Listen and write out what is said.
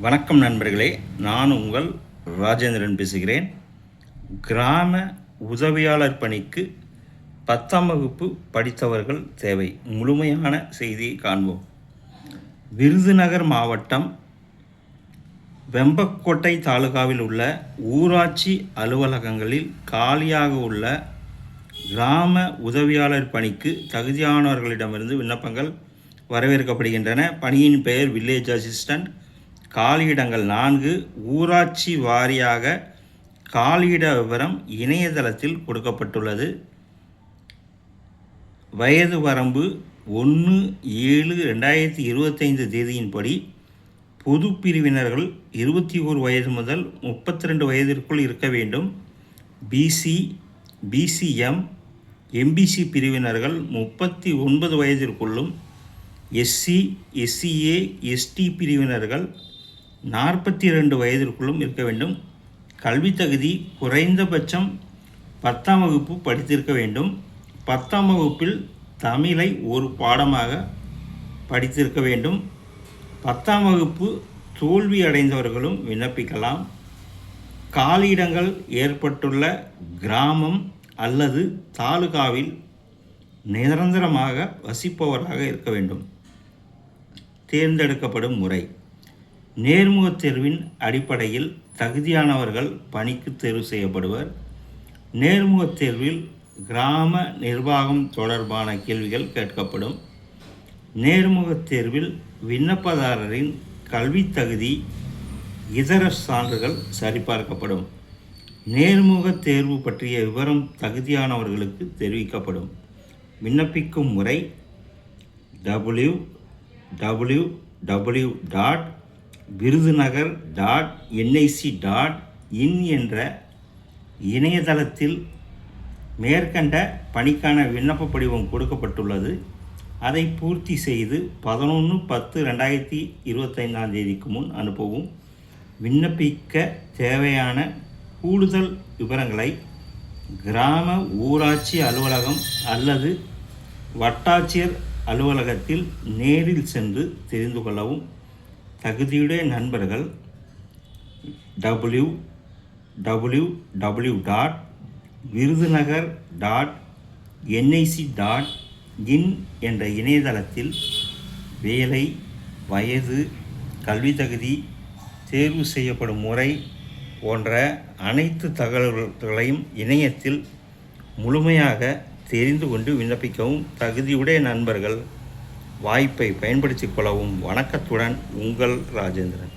வணக்கம் நண்பர்களே, நான் உங்கள் ராஜேந்திரன் பேசுகிறேன். கிராம உதவியாளர் பணிக்கு 10ஆம் வகுப்பு படித்தவர்கள் தேவை. முழுமையான செய்தியை காண்போம். விருதுநகர் மாவட்டம் வெம்பக்கோட்டை தாலுகாவில் உள்ள ஊராட்சி அலுவலகங்களில் காலியாக உள்ள கிராம உதவியாளர் பணிக்கு தகுதியானவர்களிடமிருந்து விண்ணப்பங்கள் வரவேற்கப்படுகின்றன. பணியின் பெயர் வில்லேஜ் அசிஸ்டண்ட். காலியிடங்கள் 4. ஊராட்சி வாரியாக காலியிட விவரம் இணையதளத்தில் கொடுக்கப்பட்டுள்ளது. வயது வரம்பு 1/7/2025 தேதியின்படி பொது பிரிவினர்கள் 21 வயது முதல் 32 வயதிற்குள் இருக்க வேண்டும். பிசி, பிசிஎம், எம்பிசி பிரிவினர்கள் 39 வயதிற்குள்ளும், எஸ்சி, எஸ்சிஏ, எஸ்டி பிரிவினர்கள் 42 வயதிற்குள்ளும் இருக்க வேண்டும். கல்வி தகுதி குறைந்தபட்சம் 10ஆம் வகுப்பு படித்திருக்க வேண்டும். 10ஆம் வகுப்பில் தமிழை ஒரு பாடமாக படித்திருக்க வேண்டும். 10ஆம் வகுப்பு தோல்வி அடைந்தவர்களும் விண்ணப்பிக்கலாம். காலியிடங்கள் ஏற்பட்டுள்ள கிராமம் அல்லது தாலுகாவில் நிரந்தரமாக வசிப்பவராக இருக்க வேண்டும். தேர்ந்தெடுக்கப்படும் முறை: நேர்முகத் தேர்வின் அடிப்படையில் தகுதியானவர்கள் பணிக்கு தேர்வு செய்யப்படுவர். நேர்முகத் தேர்வில் கிராம நிர்வாகம் தொடர்பான கேள்விகள் கேட்கப்படும். நேர்முகத் தேர்வில் விண்ணப்பதாரரின் கல்வித் தகுதி, இதர சான்றுகள் சரிபார்க்கப்படும். நேர்முகத் தேர்வு பற்றிய விவரம் தகுதியானவர்களுக்கு தெரிவிக்கப்படும். விண்ணப்பிக்கும் முறை: www.virudhunagar.nic.in என்ற இணையதளத்தில் மேற்கண்ட பணிக்கான விண்ணப்ப படிவம் கொடுக்கப்பட்டுள்ளது. அதை பூர்த்தி செய்து 11/10/2025 தேதிக்கு முன் அனுப்பவும். விண்ணப்பிக்க தேவையான கூடுதல் விவரங்களை கிராம ஊராட்சி அலுவலகம் அல்லது வட்டாட்சியர் அலுவலகத்தில் நேரில் சென்று தெரிந்து கொள்ளவும். தகுதியுடைய நண்பர்கள் www.virudhunagar.nic.in என்ற இணையதளத்தில் வேலை, வயது, கல்வி தகுதி, தேர்வு செய்யப்படும் முறை போன்ற அனைத்து தகவல்களையும் இணையத்தில் முழுமையாக தெரிந்து கொண்டு விண்ணப்பிக்கவும். தகுதியுடைய நண்பர்கள் வாய்ப்பை பயன்படுத்திக் கொள்ளவும். வணக்கத்துடன் உங்கள் ராஜேந்திரன்.